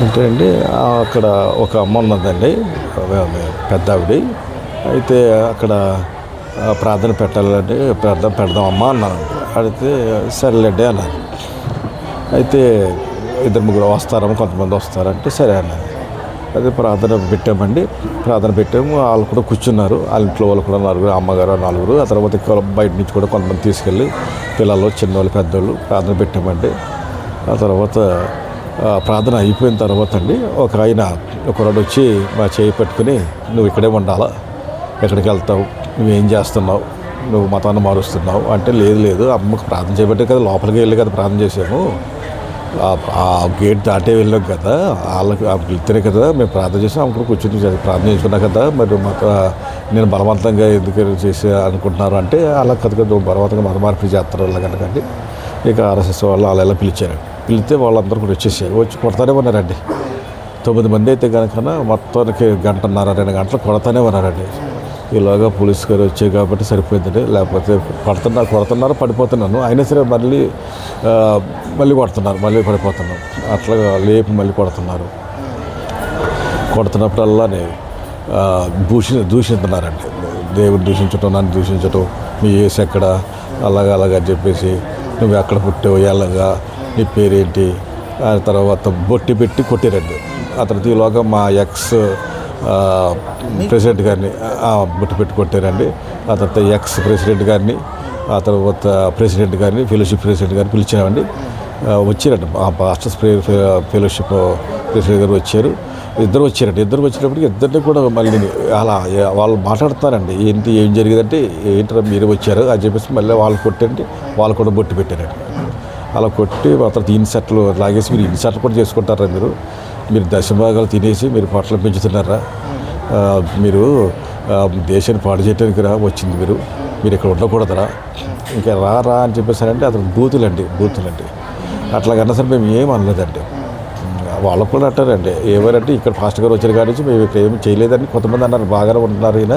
అంటే అండి అక్కడ ఒక అమ్మ ఉన్నదండి, పెద్ద ఆవిడ. అయితే అక్కడ ప్రార్థన పెట్టాలంటే ప్రార్థన పెడదాం అమ్మా అన్నానండి. అడిగితే సరేలేండి అన్నారు. అయితే ఇద్దరు ముగ్గురు వస్తారమ్మా, కొంతమంది వస్తారంటే సరే అన్నారు. అదే ప్రార్థన పెట్టామండి. ప్రార్థన పెట్టాము. వాళ్ళు కూడా కూర్చున్నారు. వాళ్ళ ఇంట్లో వాళ్ళు కూడా నలుగురు, అమ్మగారు నలుగురు. ఆ తర్వాత బయట నుంచి కూడా కొంతమంది తీసుకెళ్ళి పిల్లలు, చిన్నవాళ్ళు, పెద్దవాళ్ళు ప్రార్థన పెట్టామండి. ఆ తర్వాత ప్రార్థన అయిపోయిన తర్వాత అండి ఒకరోడు వచ్చి మా చేయి పట్టుకుని, నువ్వు ఇక్కడే ఉండాలా, ఎక్కడికి వెళ్తావు, నువ్వేం చేస్తున్నావు, నువ్వు మతాన్ని మారుస్తున్నావు అంటే, లేదు అమ్మకు ప్రార్థన చేయబట్టే కదా లోపలికి వెళ్ళి కదా ప్రార్థన చేసాము, ఆ గేట్ దాటే వెళ్ళాం కదా, వాళ్ళకి వెళ్తేనే కదా మేము ప్రార్థన చేసాం, అప్పుడు కూర్చొని ప్రార్థన చేసుకున్నా కదా, మరి నేను బలవంతంగా ఎందుకు చేసి అనుకుంటున్నారు అంటే, అలా కదా బలవంతంగా మత మార్పిడి చేస్తారు అలా కనుకండి. ఇక ఆర్ఎస్ఎస్ వాళ్ళు అలా పిలిస్తే వాళ్ళందరూ కూడా వచ్చి కొడతానే ఉన్నారండి. 9 మంది అయితే కనుక మొత్తానికి 1.5-2 గంటలు కొడతానే ఉన్నారండి. ఇలాగా పోలీసు గారు వచ్చాయి కాబట్టి సరిపోయిందండి, లేకపోతే కొడుతున్నారు పడిపోతున్నాను. అయినా సరే మళ్ళీ కొడుతున్నారు, మళ్ళీ పడిపోతున్నాను. అట్లాగా లేపి మళ్ళీ కొడుతున్నప్పుడల్లానే దూషిస్తున్నారండి. దేవుడు దూషించటం, నన్ను దూషించటం, మీ ఏసు ఎక్కడ, అలాగా అని చెప్పేసి, నువ్వు ఎక్కడ పుట్టావు, ఎలాగా, నీ పేరేంటి, ఆ తర్వాత బొట్టి పెట్టి కొట్టారండి. ఆ తర్వాత ఈలోగా మా ఎక్స్ ప్రెసిడెంట్ గారిని బొట్టి పెట్టి కొట్టారండి. ఆ తర్వాత ఎక్స్ ప్రెసిడెంట్ గారిని, ఆ తర్వాత ప్రెసిడెంట్ గారిని, ఫెలోషిప్ ప్రెసిడెంట్ గారిని పిలిచామండి. వచ్చారండి ఆ పాస్టర్స్ ఫెలోషిప్ ప్రెసిడెంట్ గారు వచ్చారు. ఇద్దరు వచ్చినప్పటికి ఇద్దరిని కూడా మళ్ళీ అలా వాళ్ళు మాట్లాడుతున్నారండి. ఏం జరిగిందంటే, ఏంటో మీరు వచ్చారు అని చెప్పేసి మళ్ళీ వాళ్ళు కొట్టండి, వాళ్ళు కూడా బొట్టి పెట్టారండి. అలా కొట్టి ఆ తర్వాత ఇన్సర్ట్లు లాగేసి, మీరు ఇన్సర్ట్లు కూడా చేసుకుంటారా, మీరు దశభాగాలు తినేసి మీరు పొట్టలు పెంచుతున్నారా, మీరు దేశాన్ని పాడు చేయడానికి వచ్చింది మీరు ఇక్కడ ఉండకూడదురా, ఇంకా రా అని చెప్పేసారంటే అతను బూతులండి. అట్లాగన్నా సరే మేము ఏం అనలేదండి. వాళ్ళకు కూడా అంటారండి, ఏమైనా ఇక్కడ ఫాస్ట్ గారు వచ్చారు కాడి నుంచి మేము ఇక్కడ ఏమి చేయలేదని కొంతమంది అన్నారు. బాగానే ఉంటున్నారు ఈయన,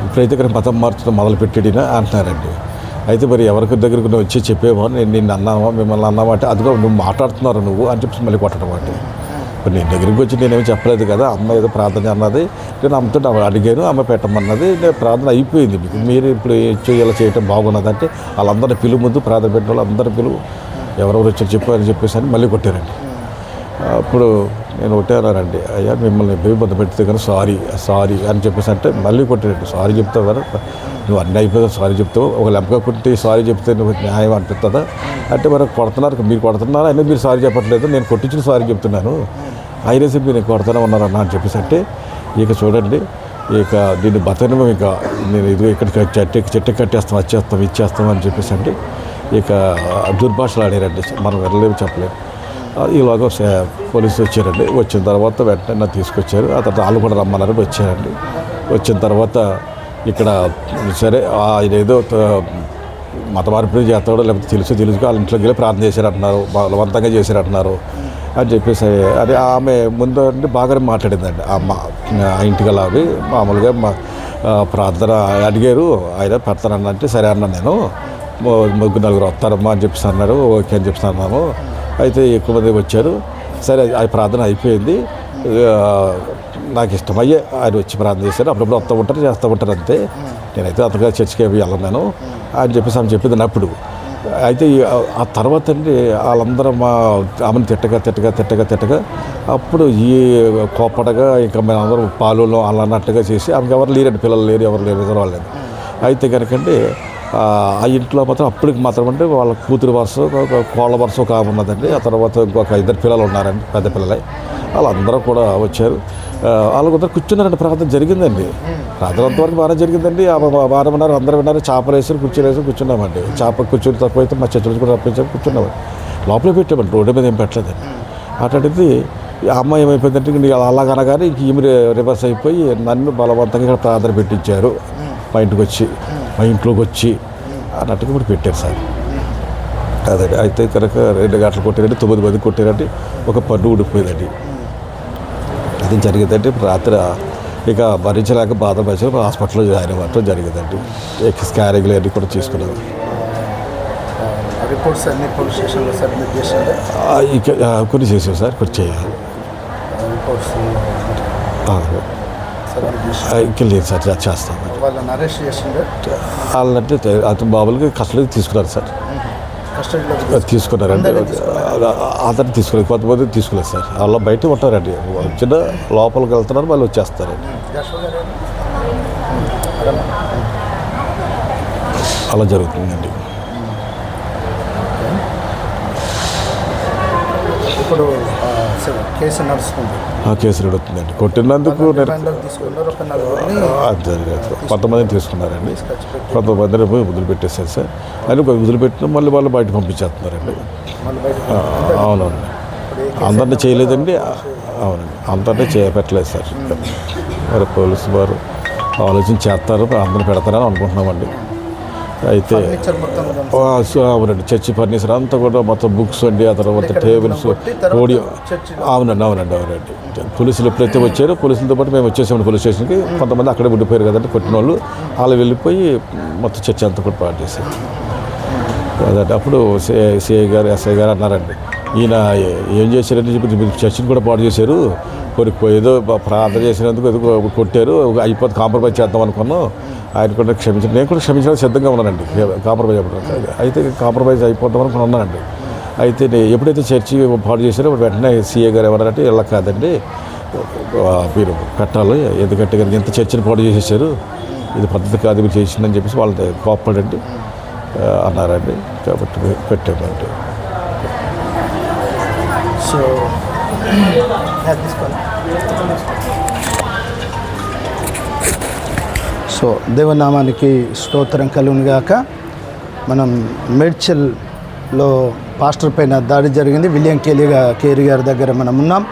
ఇప్పుడైతే ఇక్కడ మతం మార్చడం మొదలుపెట్టాడినా అంటున్నారండి. అయితే మరి ఎవరికి దగ్గరకు నువ్వు వచ్చి చెప్పేవో, నేను నిన్ను అన్నావా, మిమ్మల్ని అన్నావా అంటే, అదిగో నువ్వు మాట్లాడుతున్నారు నువ్వు అని చెప్పి మళ్ళీ కొట్టడం అంటే, ఇప్పుడు నేను దగ్గరికి వచ్చి నేనేమి చెప్పలేదు కదా, అమ్మ ఏదో ప్రార్థన అన్నది, నేను అమ్మతో అడిగాను, అమ్మ పెట్టమన్నది, నేను ప్రార్థన అయిపోయింది, మీరు ఇప్పుడు ఇలా చేయటం బాగున్నదంటే వాళ్ళందరినీ ముందు ప్రార్థన పెట్టిన వాళ్ళు అందరూ ఎవరెవరు వచ్చారు చెప్పారని చెప్పేసి అని మళ్ళీ కొట్టారండి. అప్పుడు నేను కొట్టానండి, అయ్యా మిమ్మల్ని ఇబ్బంది పెడితే కానీ సారీ అని చెప్పేసి అంటే మళ్ళీ కొట్టారండి. సారీ చెప్తావు కదా, నువ్వు అన్నీ అయిపోతావు సారీ చెప్తావు, ఒక లెంపగా కొట్టి సారీ చెప్తే నువ్వు న్యాయం అనిపిస్తుందా అంటే, మరి మీరు కొడుతున్నారు అయినా మీరు సారీ చెప్పట్లేదు, నేను కొట్టించిన సారీ చెప్తున్నాను, అయినా సరే మీరు కొడుతూనే ఉన్నారన్నా అని చెప్పేసి అంటే, ఇక చూడండి, ఇక దీన్ని బతనం, ఇక నేను ఇదిగో ఇక్కడికి చెట్టు కట్టేస్తాం, ఇచ్చేస్తాం అని చెప్పేసి అంటే, ఇక దుర్భాషలు ఆడారండి. మనం వెళ్ళలేము, చెప్పలేము. ఈలోగా పోలీసులు వచ్చారండి. వచ్చిన తర్వాత వెంటనే నన్ను తీసుకొచ్చారు. ఆ తర్వాత వాళ్ళు కూడా రమ్మన్నారని వచ్చారండి. వచ్చిన తర్వాత ఇక్కడ సరే ఆయన ఏదో మత మార్పిడి చేస్తాడో లేకపోతే తెలుసు వాళ్ళ ఇంట్లోకి వెళ్ళి ప్రార్థన చేశారంటున్నారు, బలవంతంగా చేశారంటున్నారు అని చెప్పేసి, అది ఆమె ముందు అంటే బాగానే మాట్లాడిందండి. ఆ ఇంటికి వెళ్ళాలి మామూలుగా ప్రార్థన అడిగారు, ఆయన పెడతానన్నంటే సరే అన్నా, నేను 3-4 వస్తారమ్మా అని చెప్పేసి అన్నారు. ఓకే అని చెప్పేసి అన్నాము. అయితే ఎక్కువ మంది వచ్చారు. సరే ఆ ప్రార్థన అయిపోయింది. నాకు ఇష్టమయ్యే ఆయన వచ్చి ప్రార్థన చేశారు. అప్పుడప్పుడు చేస్తూ ఉంటారు అంతే. నేనైతే అంతగా చర్చికి వెళ్ళను అని చెప్పేసి ఆమె చెప్పింది అప్పుడు. అయితే ఆ తర్వాత అండి వాళ్ళందరూ ఆమెను తిట్టగా అప్పుడు ఈ కోపడగా ఇంకా మేమందరం పాలు అలా అన్నట్టుగా చేసి, ఆమెకి ఎవరు లేరండి, పిల్లలు లేరు, ఎవరు వాళ్ళు. అయితే కనుకండి ఆ ఇంట్లో మాత్రం అప్పటికి మాత్రం అంటే వాళ్ళ కూతురు వరుస, కోళ్ళ వరుస ఒక ఆమె ఉన్నదండి. ఆ తర్వాత ఇంకొక 2 పిల్లలు ఉన్నారండి, పెద్ద పిల్లలే. వాళ్ళందరూ కూడా వచ్చారు. వాళ్ళందరూ కూర్చున్నారండి. ప్రార్థన జరిగిందండి. ప్రార్థన అంతవరకు బాగానే జరిగిందండి. బాగా ఉన్నారు, అందరూ విన్నారు. చేపలు వేసి కూర్చున్నామండి. కూర్చొని తక్కువైతే మా చర్చలు కూడా తప్పించాము, కూర్చున్నామండి. లోపలే పెట్టామండి, రోడ్డు మీద ఏం పెట్టలేదండి. అట్లాంటిది ఆ అమ్మాయి ఏమైపోయిందంటే, అలాగనగానే ఈమె రివర్స్ అయిపోయి నన్ను బలవంతంగా ఇక్కడ ప్రార్థన పెట్టించారు. మా ఇంట్లోకి వచ్చి అన్నట్టుగా ఇప్పుడు పెట్టారు సార్. అదే అయితే కనుక 2 గంటలు కొట్టారండి, 9 మంది కొట్టారండి, ఒక పన్ను ఊడిపోయిందండి. అది జరిగిందంటే రాత్రి ఇక భరించలేక బాధపరిచి హాస్పిటల్లో జాయిన్ అవ్వటం జరిగిందండి. స్కానింగ్లు అన్నీ కూడా తీసుకున్నాను. రిపోర్ట్స్ అన్ని పోలీస్ స్టేషన్లో సబ్మిట్ చేశారు. కొన్ని చేసాం సార్, కొన్ని చేయాలి. రిపోర్ట్స్ ఇంకా లేదు సార్, చేస్తాం. వాళ్ళని అరెస్ట్ చేసిండే వాళ్ళంటే అతను బాబులకి కస్టడీకి తీసుకున్నారు సార్. కస్టడీలో తీసుకున్నారండి. అతను తీసుకోలేదు, కొంతమంది తీసుకోలేదు సార్. వాళ్ళ బయట ఉంటారండి, చిన్న లోపలికి వెళ్తున్నారు, మళ్ళీ వచ్చేస్తారండి. అలా జరుగుతుందండి. ఇప్పుడు కేసు నడుస్తుంది. కేసు నడుస్తుందండి. కొట్టినందుకు కొంతమందిని తీసుకున్నారండి, కొంతమందిని పోయి వదిలిపెట్టేశారు సార్. అని వదిలిపెట్టిన మళ్ళీ వాళ్ళు బయట పంపించేస్తున్నారండి. అవునండి, అందరినీ చేయలేదండి. అవునండి, అందరినీ పెట్టలేదు సార్. మరి పోలీసు వారు ఆలోచన చేస్తారు, అందరిని పెడతారని అనుకుంటున్నామండి. అయితే అవునండి, చర్చి ఫర్నిచర్ అంతా కూడా మొత్తం బుక్స్ అండి, ఆ తర్వాత టేబుల్స్, పోడియం. అవునండి. పోలీసులు ఎప్పుడైతే వచ్చారో పోలీసులతో పాటు మేము వచ్చేసామండి పోలీస్ స్టేషన్కి. కొంతమంది అక్కడే ఉండిపోయారు కదండి కొట్టిన వాళ్ళు, వాళ్ళు వెళ్ళిపోయి మొత్తం చర్చి అంతా కూడా పాటు చేశారు కదండి. అప్పుడు సిఐ గారు, ఎస్ఐ గారు అన్నారండి, ఈయన ఏం చేశారంటే మీరు చర్చిని కూడా పాటు చేశారు, ఏదో ప్రార్థన చేసినందుకు ఏదో కొట్టారు, అయిపోతే కాంప్రమైజ్ చేద్దాం అనుకున్నాం, ఆయన కూడా క్షమించారు. నేను కూడా క్షమించడానికి సిద్ధంగా ఉన్నానండి, కాంప్రమైజ్ అయిపోవడానికి. అయితే కాంప్రమైజ్ అయిపోతాం అనుకుని ఉన్నానండి. అయితే ఎప్పుడైతే చర్చి పాడు చేశారో వెంటనే సీఏ గారు ఏమన్నారంటే, ఇలా కాదండి మీరు పెట్టాలి, ఎందుకంటే కనుక ఎంత చర్చిని పాడు చేసేసారు, ఇది పద్ధతి కాదు మీరు చేసిందని చెప్పేసి వాళ్ళ కోప్పడండి అన్నారండి. కాబట్టి పెట్టామండి. సో సో దేవనామానికి స్తోత్రం కలుగునుగాక. మనం మేడ్చల్లో పాస్టర్ పైన దాడి జరిగింది. విలియం కేరీ గారి దగ్గర మనం ఉన్నాం.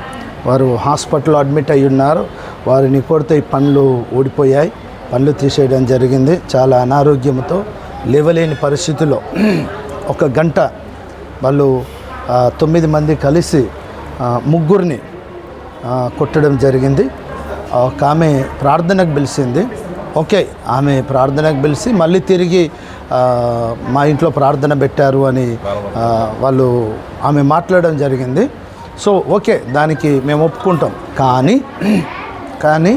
వారు హాస్పిటల్లో అడ్మిట్ అయ్యి ఉన్నారు. వారిని కొడితే పండ్లు ఊడిపోయాయి, పండ్లు తీసేయడం జరిగింది. చాలా అనారోగ్యంతో లేవలేని పరిస్థితిలో 1 గంట వాళ్ళు 9 మంది కలిసి ముగ్గురిని కొట్టడం జరిగింది. ఒక ఆమె ప్రార్థనకు పిలిచింది. ఓకే, ఆమె ప్రార్థనకు పిలిచి మళ్ళీ తిరిగి మా ఇంట్లో ప్రార్థన పెట్టారు అని వాళ్ళు ఆమె మాట్లాడడం జరిగింది. సో ఓకే, దానికి మేము ఒప్పుకుంటాం. కానీ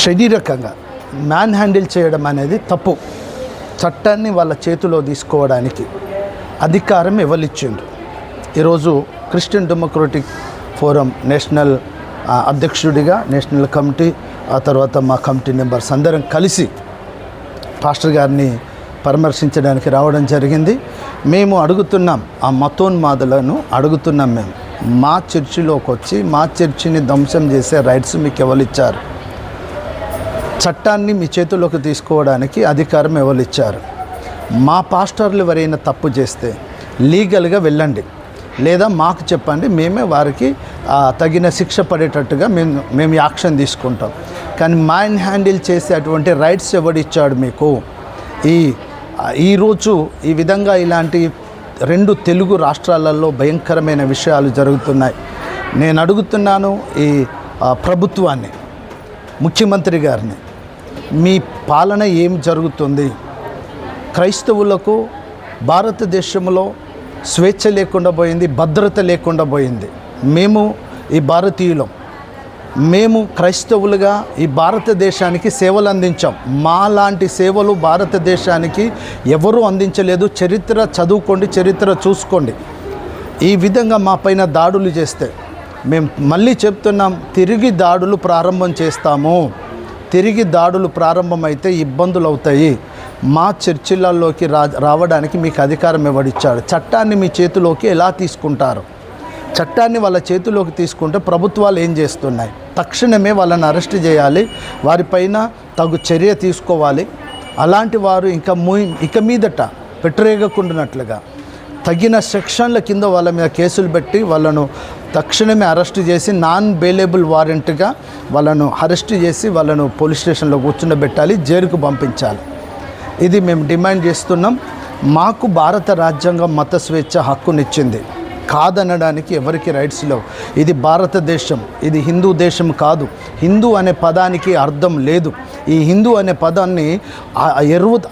శారీరకంగా మ్యాన్ హ్యాండిల్ చేయడం అనేది తప్పు. చట్టాన్ని వాళ్ళ చేతిలో తీసుకోవడానికి అధికారం ఎవరిచ్చిండ్రు? ఈరోజు క్రిస్టియన్ డెమోక్రటిక్ ఫోరం నేషనల్ అధ్యక్షుడిగా, నేషనల్ కమిటీ, ఆ తర్వాత మా కమిటీ మెంబర్స్ అందరం కలిసి పాస్టర్ గారిని పరామర్శించడానికి రావడం జరిగింది. మేము అడుగుతున్నాం, ఆ మతోన్మాదులను అడుగుతున్నాం, మేము మా చర్చిలోకి వచ్చి మా చర్చిని ధ్వంసం చేసే రైట్స్ మీకు ఎవరు ఇచ్చారు? చట్టాన్ని మీ చేతుల్లోకి తీసుకోవడానికి అధికారం ఎవరు ఇచ్చారు? మా పాస్టర్లు ఎవరైనా తప్పు చేస్తే లీగల్గా వెళ్ళండి, లేదా మాకు చెప్పండి, మేమే వారికి తగిన శిక్ష పడేటట్టుగా మేము యాక్షన్ తీసుకుంటాం. కానీ మైండ్ హ్యాండిల్ చేసే అటువంటి రైట్స్ ఎవడిచ్చాడు మీకు? ఈరోజు ఈ విధంగా ఇలాంటి 2 తెలుగు రాష్ట్రాలలో భయంకరమైన విషయాలు జరుగుతున్నాయి. నేను అడుగుతున్నాను ఈ ప్రభుత్వాన్ని, ముఖ్యమంత్రి గారిని, మీ పాలన ఏం జరుగుతుంది? క్రైస్తవులకు భారతదేశంలో స్వేచ్ఛ లేకుండా పోయింది, భద్రత లేకుండా పోయింది. మేము ఈ భారతీయులం, మేము క్రైస్తవులుగా ఈ భారతదేశానికి సేవలు అందించాం. మా లాంటి సేవలు భారతదేశానికి ఎవరూ అందించలేదు. చరిత్ర చదువుకోండి, చరిత్ర చూసుకోండి. ఈ విధంగా మా పైన దాడులు చేస్తే మేము మళ్ళీ చెప్తున్నాం, తిరిగి దాడులు ప్రారంభం చేస్తాము. తిరిగి దాడులు ప్రారంభమైతే ఇబ్బందులు అవుతాయి. మా చర్చిలలోకి రావడానికి మీకు అధికారం ఎవడిచ్చాడు? చట్టాన్ని మీ చేతిలోకి ఎలా తీసుకుంటారు? చట్టాన్ని వాళ్ళ చేతిలోకి తీసుకుంటే ప్రభుత్వాలు ఏం చేస్తున్నాయి? తక్షణమే వాళ్ళని అరెస్ట్ చేయాలి, వారిపైన తగు చర్య తీసుకోవాలి. అలాంటి వారు ఇక మీదట పెట్టరేగకుండానట్లుగా తగిన సెక్షన్ల కింద వాళ్ళ మీద కేసులు పెట్టి వాళ్ళను తక్షణమే అరెస్ట్ చేసి నాన్ బెయిలబుల్ వారెంట్గా వాళ్ళను అరెస్ట్ చేసి వాళ్ళను పోలీస్ స్టేషన్లో కూర్చుండబెట్టాలి, జైలుకు పంపించాలి. ఇది మేము డిమాండ్ చేస్తున్నాం. మాకు భారత రాజ్యాంగం మత స్వేచ్ఛ హక్కునిచ్చింది, కాదనడానికి ఎవరికి రైట్స్ లేవు. ఇది భారతదేశం, ఇది హిందూ దేశం కాదు. హిందూ అనే పదానికి అర్థం లేదు. ఈ హిందూ అనే పదాన్ని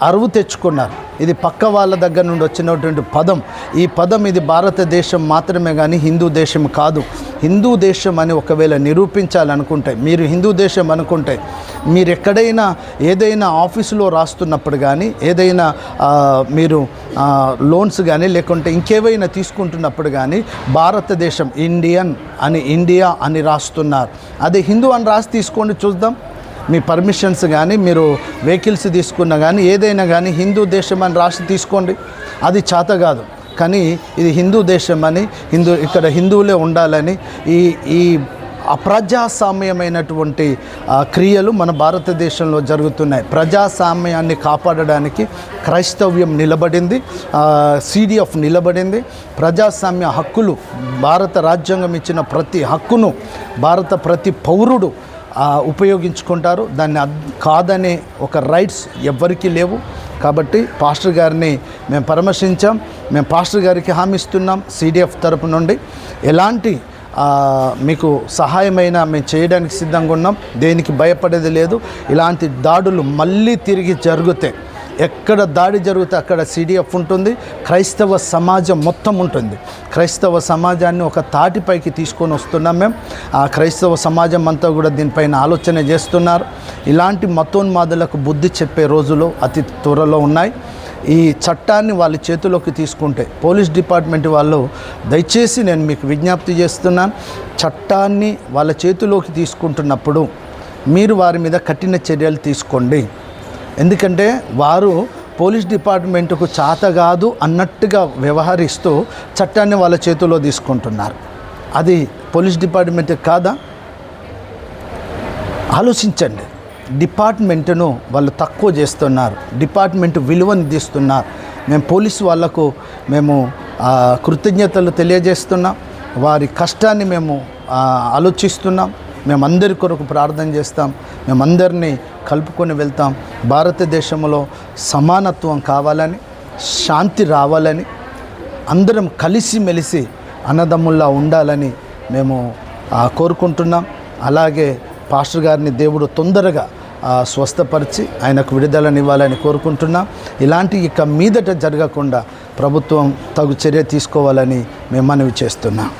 అరువు తెచ్చుకున్నారు. ఇది పక్క వాళ్ళ దగ్గర నుండి వచ్చినటువంటి పదం. ఈ పదం ఇది భారతదేశం మాత్రమే కానీ హిందూ దేశం కాదు. హిందూ దేశం అని ఒకవేళ నిరూపించాలనుకుంటే, మీరు హిందూ దేశం అనుకుంటే, మీరు ఎక్కడైనా ఏదైనా ఆఫీసులో రాస్తున్నప్పుడు కానీ, ఏదైనా మీరు లోన్స్ కానీ లేకుంటే ఇంకేవైనా తీసుకుంటున్నప్పుడు కానీ భారతదేశం ఇండియా అని రాస్తున్నారు. అదే హిందూ అని రాసి తీసుకోండి చూద్దాం. మీ పర్మిషన్స్ కానీ మీరు వెహికల్స్ తీసుకున్నా కానీ ఏదైనా కానీ హిందూ దేశం అని రాసి తీసుకోండి. అది చేత కాదు. కానీ ఇది హిందూ దేశం అని, ఇక్కడ హిందువులే ఉండాలని ఈ అప్రజాస్వామ్యమైనటువంటి క్రియలు మన భారతదేశంలో జరుగుతున్నాయి. ప్రజాస్వామ్యాన్ని కాపాడడానికి క్రైస్తవ్యం నిలబడింది, CDF నిలబడింది. ప్రజాస్వామ్య హక్కులు, భారత రాజ్యాంగం ఇచ్చిన ప్రతి హక్కును ప్రతి పౌరుడు ఉపయోగించుకుంటారు. దాన్ని కాదనే ఒక రైట్స్ ఎవ్వరికీ లేవు. కాబట్టి పాస్టర్ గారిని మేము పరామర్శించాం. మేము పాస్టర్ గారికి హామీ ఇస్తున్నాం CDF తరపు నుండి ఎలాంటి మీకు సహాయమైనా మేము చేయడానికి సిద్ధంగా ఉన్నాం. దేనికి భయపడేది లేదు. ఇలాంటి దాడులు మళ్ళీ తిరిగి జరిగితే, ఎక్కడ దాడి జరిగితే అక్కడ CDF ఉంటుంది. క్రైస్తవ సమాజం మొత్తం ఉంటుంది. క్రైస్తవ సమాజాన్ని ఒక తాటిపైకి తీసుకొని వస్తున్నాం మేము. ఆ క్రైస్తవ సమాజం అంతా కూడా దీనిపైన ఆలోచన చేస్తున్నారు. ఇలాంటి మతోన్మాదులకు బుద్ధి చెప్పే రోజులు అతి త్వరలో ఉన్నాయి. ఈ చట్టాన్ని వాళ్ళ చేతిలోకి తీసుకుంటే, పోలీస్ డిపార్ట్మెంట్ వాళ్ళు దయచేసి నేను మీకు విజ్ఞప్తి చేస్తున్నాను, చట్టాన్ని వాళ్ళ చేతిలోకి తీసుకుంటున్నప్పుడు మీరు వారి మీద కఠిన చర్యలు తీసుకోండి. ఎందుకంటే వారు పోలీస్ డిపార్ట్మెంటుకు చేత కాదు అన్నట్టుగా వ్యవహరిస్తూ చట్టాన్ని వాళ్ళ చేతిలో తీసుకుంటున్నారు. అది పోలీస్ డిపార్ట్మెంట్ కాదా? ఆలోచించండి. డిపార్ట్మెంటును వాళ్ళు తక్కువ చేస్తున్నారు. డిపార్ట్మెంట్ విలువను తీస్తున్నారు. మేము పోలీసు వాళ్లకు కృతజ్ఞతలు తెలియజేస్తున్నాం. వారి కష్టాన్ని మేము ఆలోచిస్తున్నాం. మేమందరి కొరకు ప్రార్థన చేస్తాం. మేమందరినీ కలుపుకొని వెళ్తాం. భారతదేశంలో సమానత్వం కావాలని, శాంతి రావాలని, అందరం కలిసిమెలిసి అన్నదమ్ముల్లా ఉండాలని మేము కోరుకుంటున్నాం. అలాగే పాస్టర్ గారిని దేవుడు తొందరగా స్వస్థపరిచి ఆయనకు విడుదలనివ్వాలని కోరుకుంటున్నాం. ఇలాంటి ఇక మీదట జరగకుండా ప్రభుత్వం తగు చర్య తీసుకోవాలని మేము మనవి చేస్తున్నాం.